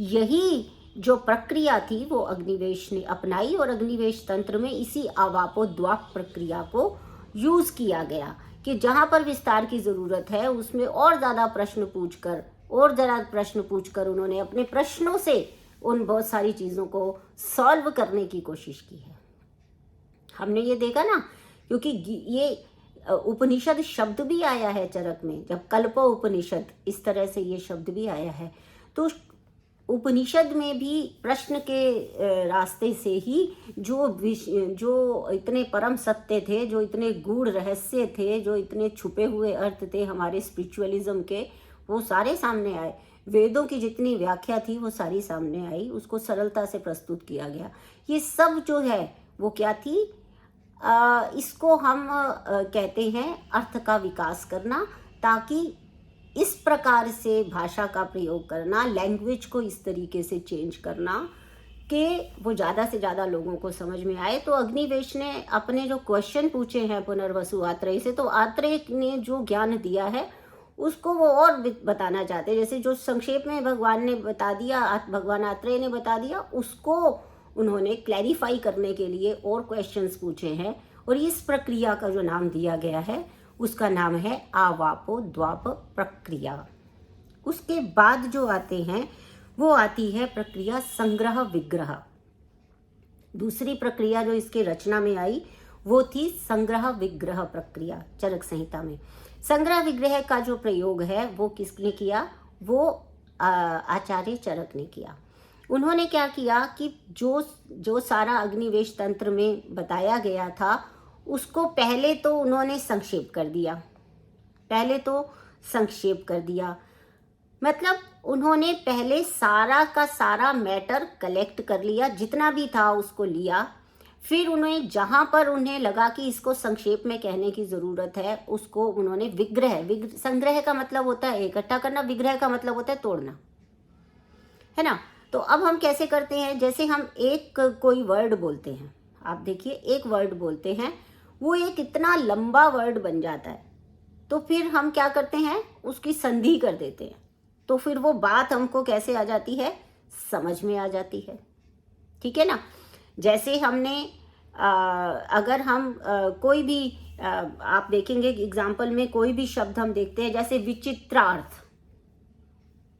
यही जो प्रक्रिया थी वो अग्निवेश ने अपनाई, और अग्निवेश तंत्र में इसी आवापोद्वाप प्रक्रिया को यूज़ किया गया कि जहाँ पर विस्तार की ज़रूरत है उसमें और ज़्यादा प्रश्न पूछकर उन्होंने अपने प्रश्नों से उन बहुत सारी चीज़ों को सॉल्व करने की कोशिश की है। हमने ये देखा ना, क्योंकि ये उपनिषद शब्द भी आया है चरक में, जब कल्पो उपनिषद, इस तरह से ये शब्द भी आया है। तो उपनिषद में भी प्रश्न के रास्ते से ही जो इतने परम सत्य थे, जो इतने गूढ़ रहस्य थे, जो इतने छुपे हुए अर्थ थे हमारे स्पिरिचुअलिज्म के, वो सारे सामने आए। वेदों की जितनी व्याख्या थी वो सारी सामने आई, उसको सरलता से प्रस्तुत किया गया। ये सब जो है वो क्या थी, इसको हम कहते हैं अर्थ का विकास करना, ताकि इस प्रकार से भाषा का प्रयोग करना, लैंग्वेज को इस तरीके से चेंज करना कि वो ज़्यादा से ज़्यादा लोगों को समझ में आए। तो अग्निवेश ने अपने जो क्वेश्चन पूछे हैं पुनर्वसु आत्रेय से, तो आत्रेय ने जो ज्ञान दिया है उसको वो और बताना चाहते हैं। जैसे जो संक्षेप में भगवान ने बता दिया, भगवान आत्रेय ने बता दिया, उसको उन्होंने क्लैरिफाई करने के लिए और क्वेश्चंस पूछे हैं, और इस प्रक्रिया का जो नाम दिया गया है उसका नाम है आवापोद्वाप प्रक्रिया। उसके बाद जो आते हैं वो आती है प्रक्रिया संग्रह विग्रह। दूसरी प्रक्रिया जो इसके रचना में आई वो थी संग्रह विग्रह प्रक्रिया चरक संहिता में। संग्रह विग्रह का जो प्रयोग है वो किसने किया? वो आचार्य चरक ने किया। उन्होंने क्या किया कि जो सारा अग्निवेश तंत्र में बताया गया था उसको पहले तो उन्होंने संक्षेप कर दिया। मतलब उन्होंने पहले सारा का सारा मैटर कलेक्ट कर लिया, जितना भी था उसको लिया। फिर उन्हें जहाँ पर उन्हें लगा कि इसको संक्षेप में कहने की ज़रूरत है उसको उन्होंने संग्रह का मतलब होता है इकट्ठा करना, विग्रह का मतलब होता है तोड़ना, है ना। तो अब हम कैसे करते हैं? जैसे हम कोई वर्ड बोलते हैं, आप देखिए एक वर्ड बोलते हैं, वो एक इतना लंबा वर्ड बन जाता है, तो फिर हम क्या करते हैं? उसकी संधि कर देते हैं, तो फिर वो बात हमको कैसे आ जाती है? समझ में आ जाती है, ठीक है ना। जैसे हमने अगर हम कोई भी आप देखेंगे एग्जाम्पल में कोई भी शब्द हम देखते हैं, जैसे विचित्रार्थ।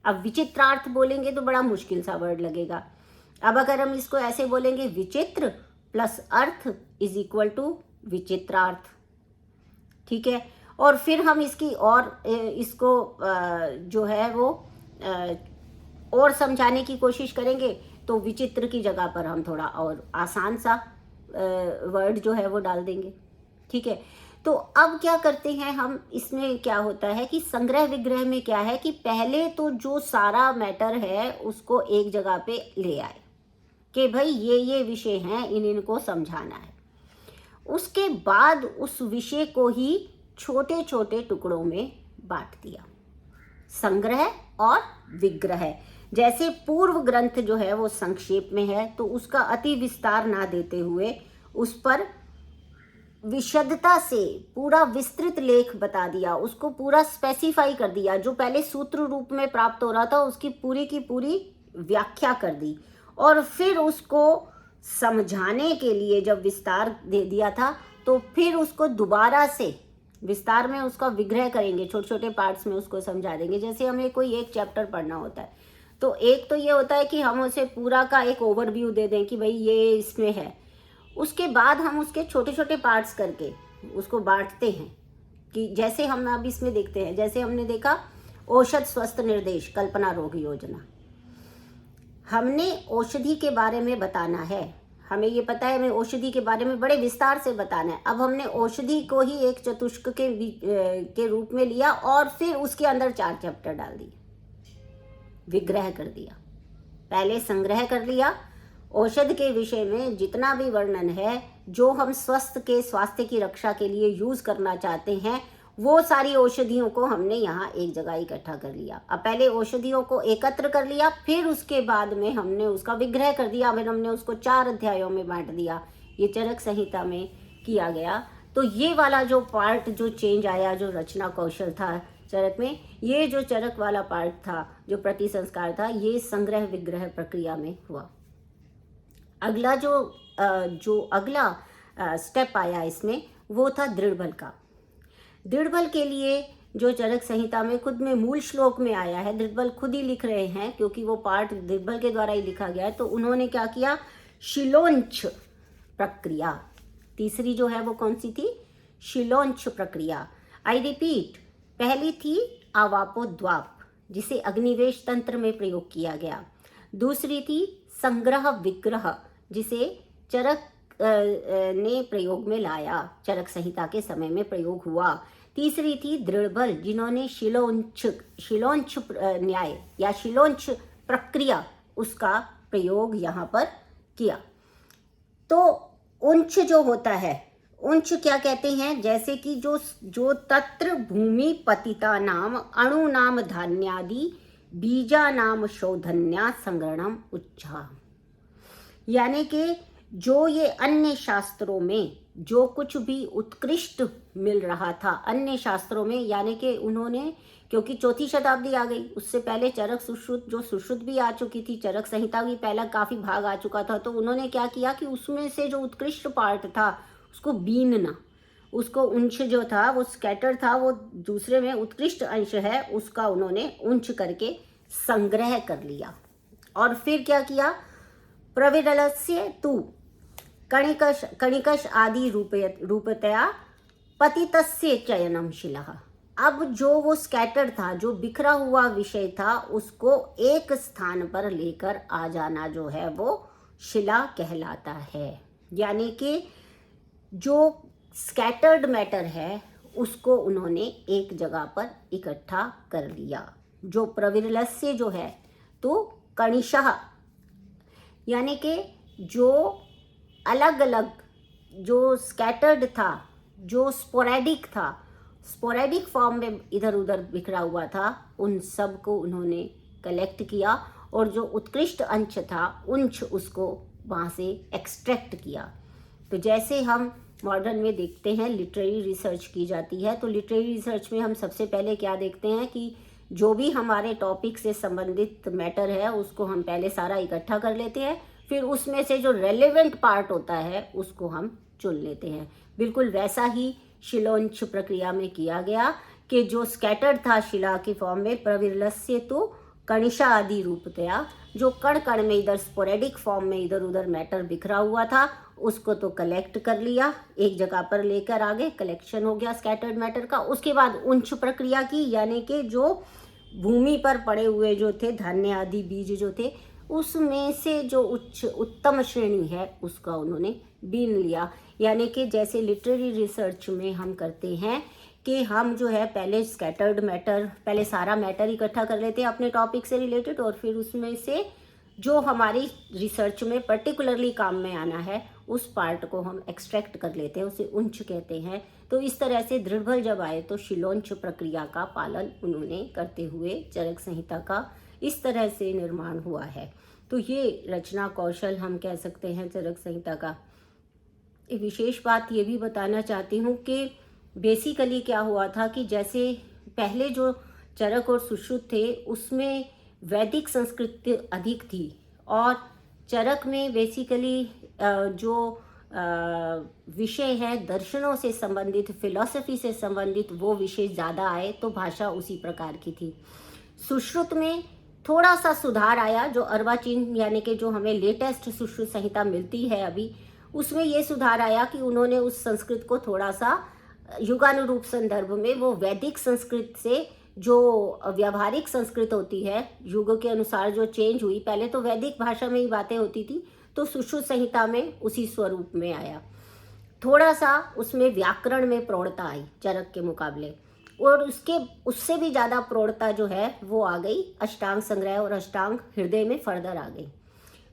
अब विचित्रार्थ बोलेंगे तो बड़ा मुश्किल सा वर्ड लगेगा। अब अगर हम इसको ऐसे बोलेंगे, विचित्र प्लस अर्थ इज इक्वल टू विचित्रार्थ, ठीक है। और फिर हम इसको जो है वो और समझाने की कोशिश करेंगे, तो विचित्र की जगह पर हम थोड़ा और आसान सा वर्ड जो है वो डाल देंगे, ठीक है। तो अब क्या करते हैं हम, इसमें क्या होता है कि संग्रह विग्रह में क्या है कि पहले तो जो सारा मैटर है उसको एक जगह पे ले आए कि भाई ये विषय हैं, इनको समझाना है। उसके बाद उस विषय को ही छोटे छोटे टुकड़ों में बांट दिया, संग्रह और विग्रह। जैसे पूर्व ग्रंथ जो है वो संक्षेप में है, तो उसका अति विस्तार ना देते हुए उस पर विशदता से पूरा विस्तृत लेख बता दिया, उसको पूरा स्पेसिफाई कर दिया। जो पहले सूत्र रूप में प्राप्त हो रहा था उसकी पूरी की पूरी व्याख्या कर दी, और फिर उसको समझाने के लिए जब विस्तार दे दिया था, तो फिर उसको दोबारा से विस्तार में उसका विग्रह करेंगे, छोटे छोटे पार्ट्स में उसको समझा देंगे। जैसे हमें कोई एक चैप्टर पढ़ना होता है, तो एक तो ये होता है कि हम उसे पूरा का एक ओवरव्यू दे दें कि भाई ये इसमें है। उसके बाद हम उसके छोटे छोटे पार्ट्स करके उसको बांटते हैं, कि जैसे हम अब इसमें देखते हैं, जैसे हमने देखा औषध स्वस्थ निर्देश कल्पना रोग योजना। हमने औषधि के बारे में बताना है, हमें ये पता है हमें औषधि के बारे में बड़े विस्तार से बताना है। अब हमने औषधि को ही एक चतुष्क के रूप में लिया और फिर उसके अंदर 4 चैप्टर डाल दिए, विग्रह कर दिया। पहले संग्रह कर लिया, औषध के विषय में जितना भी वर्णन है, जो हम स्वास्थ्य की रक्षा के लिए यूज करना चाहते हैं, वो सारी औषधियों को हमने यहाँ एक जगह इकट्ठा कर लिया। अब पहले औषधियों को एकत्र कर लिया, फिर उसके बाद में हमने उसका विग्रह कर दिया, फिर हमने उसको 4 अध्यायों में बांट दिया। ये चरक संहिता में किया गया। तो ये वाला जो पार्ट जो चेंज आया, जो रचना कौशल था चरक में, ये जो चरक वाला पार्ट था, जो प्रतिसंस्कार था, ये संग्रह विग्रह प्रक्रिया में हुआ। अगला जो अगला स्टेप आया इसमें, वो था दृढ़बल का। दृढ़बल के लिए जो चरक संहिता में खुद में मूल श्लोक में आया है, दृढ़बल खुद ही लिख रहे हैं क्योंकि वो पार्ट दृढ़बल के द्वारा ही लिखा गया है। तो उन्होंने क्या किया? शिलोंच प्रक्रिया, तीसरी जो है वो कौन सी थी? शिलोंच प्रक्रिया। आई रिपीट, पहली थी आवापोद्वाप, जिसे अग्निवेश तंत्र में प्रयोग किया गया। दूसरी थी संग्रह विग्रह, जिसे चरक ने प्रयोग में लाया, चरक संहिता के समय में प्रयोग हुआ। तीसरी थी दृढ़बल, जिन्होंने शिलोंच न्याय या शिलोंच प्रक्रिया, उसका प्रयोग यहाँ पर किया। तो उंच जो होता है, उंच क्या कहते हैं? जैसे कि जो तत्र भूमि पतिता नाम अणु नाम धान्यादि बीजा नाम शोधन्या संग्रहणम उच्चा, यानी कि जो ये अन्य शास्त्रों में जो कुछ भी उत्कृष्ट मिल रहा था, अन्य शास्त्रों में, यानी कि उन्होंने, क्योंकि 4वीं शताब्दी आ गई, उससे पहले चरक सुश्रुत, जो सुश्रुत भी आ चुकी थी, चरक संहिता भी पहला काफी भाग आ चुका था। तो उन्होंने क्या किया कि उसमें से जो उत्कृष्ट पार्ट था उसको बीनना, उसको अंश जो था वो स्कैटर था, वो दूसरे में उत्कृष्ट अंश है, उसका उन्होंने अंश करके संग्रह कर लिया। और फिर क्या किया? प्रविरलस्य तु कणिकश आदि रूपतया पतितस्य चयनम शिला। अब जो वो स्कैटर्ड था, जो बिखरा हुआ विषय था, उसको एक स्थान पर लेकर आ जाना जो है वो शिला कहलाता है। यानी कि जो स्कैटर्ड मैटर है उसको उन्होंने एक जगह पर इकट्ठा कर लिया। जो प्रविरलस्य जो है तो कणिशः, यानी कि जो अलग अलग, जो स्कैटर्ड था, जो स्पोरेडिक था, स्पोरेडिक फॉर्म में इधर उधर बिखरा हुआ था, उन सब को उन्होंने कलेक्ट किया और जो उत्कृष्ट अंश था उंश उसको वहाँ से एक्सट्रैक्ट किया। तो जैसे हम मॉडर्न में देखते हैं लिटरेरी रिसर्च की जाती है, तो लिटरेरी रिसर्च में हम सबसे पहले क्या देखते हैं कि जो भी हमारे टॉपिक से संबंधित मैटर है उसको हम पहले सारा इकट्ठा कर लेते हैं, फिर उसमें से जो रेलेवेंट पार्ट होता है उसको हम चुन लेते हैं। बिल्कुल वैसा ही शिलोंच प्रक्रिया में किया गया कि जो स्कैटर्ड था शिला के फॉर्म में, प्रविरलस्य तो कणिशा आदि रूपतया, जो कण कण में इधर स्पोरेडिक फॉर्म में इधर उधर मैटर बिखरा हुआ था उसको तो कलेक्ट कर लिया, एक जगह पर लेकर आ गए, कलेक्शन हो गया स्कैटर्ड मैटर का। उसके बाद उंच प्रक्रिया की, यानी कि जो भूमि पर पड़े हुए जो थे धान्य आदि बीज जो थे उसमें से जो उत्तम श्रेणी है उसका उन्होंने बीन लिया। यानी कि जैसे लिटरेरी रिसर्च में हम करते हैं कि हम जो है पहले स्कैटर्ड मैटर, पहले सारा मैटर इकट्ठा कर लेते हैं अपने टॉपिक से रिलेटेड, और फिर उसमें से जो हमारी रिसर्च में पर्टिकुलरली काम में आना है उस पार्ट को हम एक्सट्रैक्ट कर लेते हैं, उसे उंच कहते हैं। तो इस तरह से दृढ़बल जब आए तो शिलोंच प्रक्रिया का पालन उन्होंने करते हुए चरक संहिता का इस तरह से निर्माण हुआ है। तो ये रचना कौशल हम कह सकते हैं चरक संहिता का। एक विशेष बात ये भी बताना चाहती हूँ कि बेसिकली क्या हुआ था कि जैसे पहले जो चरक और सुश्रुत थे उसमें वैदिक संस्कृति अधिक थी, और चरक में बेसिकली जो विषय है दर्शनों से संबंधित, फिलॉसफी से संबंधित वो विषय ज़्यादा आए, तो भाषा उसी प्रकार की थी। सुश्रुत में थोड़ा सा सुधार आया, जो अर्वाचीन यानी कि जो हमें लेटेस्ट सुश्रुत संहिता मिलती है अभी, उसमें ये सुधार आया कि उन्होंने उस संस्कृत को थोड़ा सा युगानुरूप संदर्भ में वो वैदिक संस्कृत से जो व्यावहारिक संस्कृत होती है युग के अनुसार जो चेंज हुई, पहले तो वैदिक भाषा में ही बातें होती थी, तो सुश्रुत संहिता में उसी स्वरूप में आया। थोड़ा सा उसमें व्याकरण में प्रौढ़ता आई चरक के मुकाबले, और उससे भी ज़्यादा प्रौढ़ता जो है वो आ गई अष्टांग संग्रह और अष्टांग हृदय में फर्दर आ गई।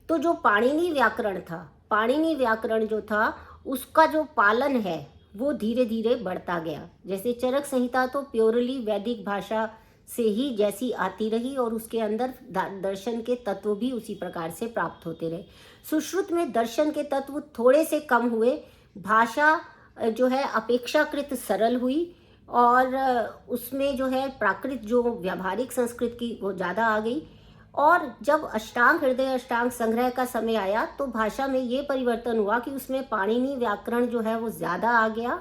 तो जो पाणिनि व्याकरण था, पाणिनि व्याकरण जो था उसका जो पालन है वो धीरे धीरे बढ़ता गया। जैसे चरक संहिता तो प्योरली वैदिक भाषा से ही जैसी आती रही और उसके अंदर दर्शन के तत्व भी उसी प्रकार से प्राप्त होते रहे। सुश्रुत में दर्शन के तत्व थोड़े से कम हुए, भाषा जो है अपेक्षाकृत सरल हुई, और उसमें जो है प्राकृत जो व्यावहारिक संस्कृत की वो ज़्यादा आ गई। और जब अष्टांग हृदय अष्टांग संग्रह का समय आया तो भाषा में ये परिवर्तन हुआ कि उसमें पाणिनि व्याकरण जो है वो ज़्यादा आ गया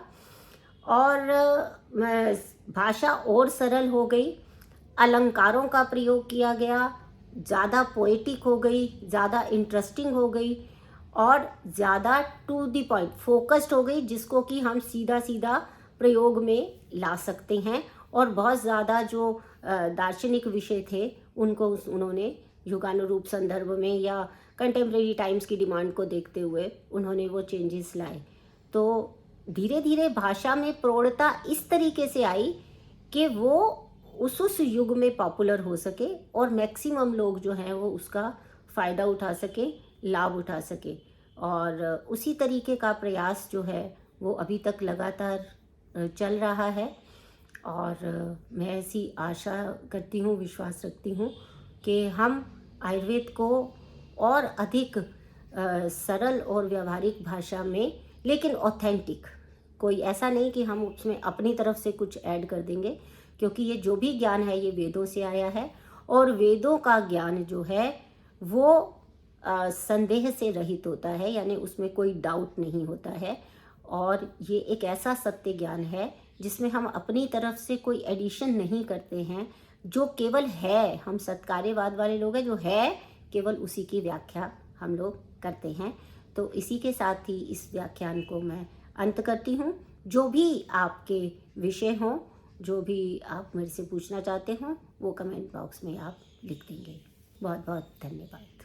और भाषा और सरल हो गई, अलंकारों का प्रयोग किया गया, ज़्यादा पोएटिक हो गई, ज़्यादा इंटरेस्टिंग हो गई और ज़्यादा टू द पॉइंट फोकस्ड हो गई, जिसको कि हम सीधा सीधा प्रयोग में ला सकते हैं। और बहुत ज़्यादा जो दार्शनिक विषय थे उनको उन्होंने युगानुरूप संदर्भ में या कंटेम्प्रेरी टाइम्स की डिमांड को देखते हुए उन्होंने वो चेंजेस लाए। तो धीरे धीरे भाषा में प्रौढ़ता इस तरीके से आई कि वो उस युग में पॉपुलर हो सके और मैक्सिमम लोग जो हैं वो उसका फ़ायदा उठा सके, लाभ उठा सके। और उसी तरीके का प्रयास जो है वो अभी तक लगातार चल रहा है। और मैं ऐसी आशा करती हूँ, विश्वास रखती हूँ कि हम आयुर्वेद को और अधिक सरल और व्यवहारिक भाषा में, लेकिन ऑथेंटिक, कोई ऐसा नहीं कि हम उसमें अपनी तरफ से कुछ ऐड कर देंगे, क्योंकि ये जो भी ज्ञान है ये वेदों से आया है और वेदों का ज्ञान जो है वो संदेह से रहित होता है, यानी उसमें कोई डाउट नहीं होता है। और ये एक ऐसा सत्य ज्ञान है जिसमें हम अपनी तरफ से कोई एडिशन नहीं करते हैं, जो केवल है, हम सत्कार्यवाद वाले लोग हैं, जो है केवल उसी की व्याख्या हम लोग करते हैं। तो इसी के साथ ही इस व्याख्यान को मैं अंत करती हूँ। जो भी आपके विषय हों, जो भी आप मेरे से पूछना चाहते हों, वो कमेंट बॉक्स में आप लिख देंगे। बहुत बहुत धन्यवाद।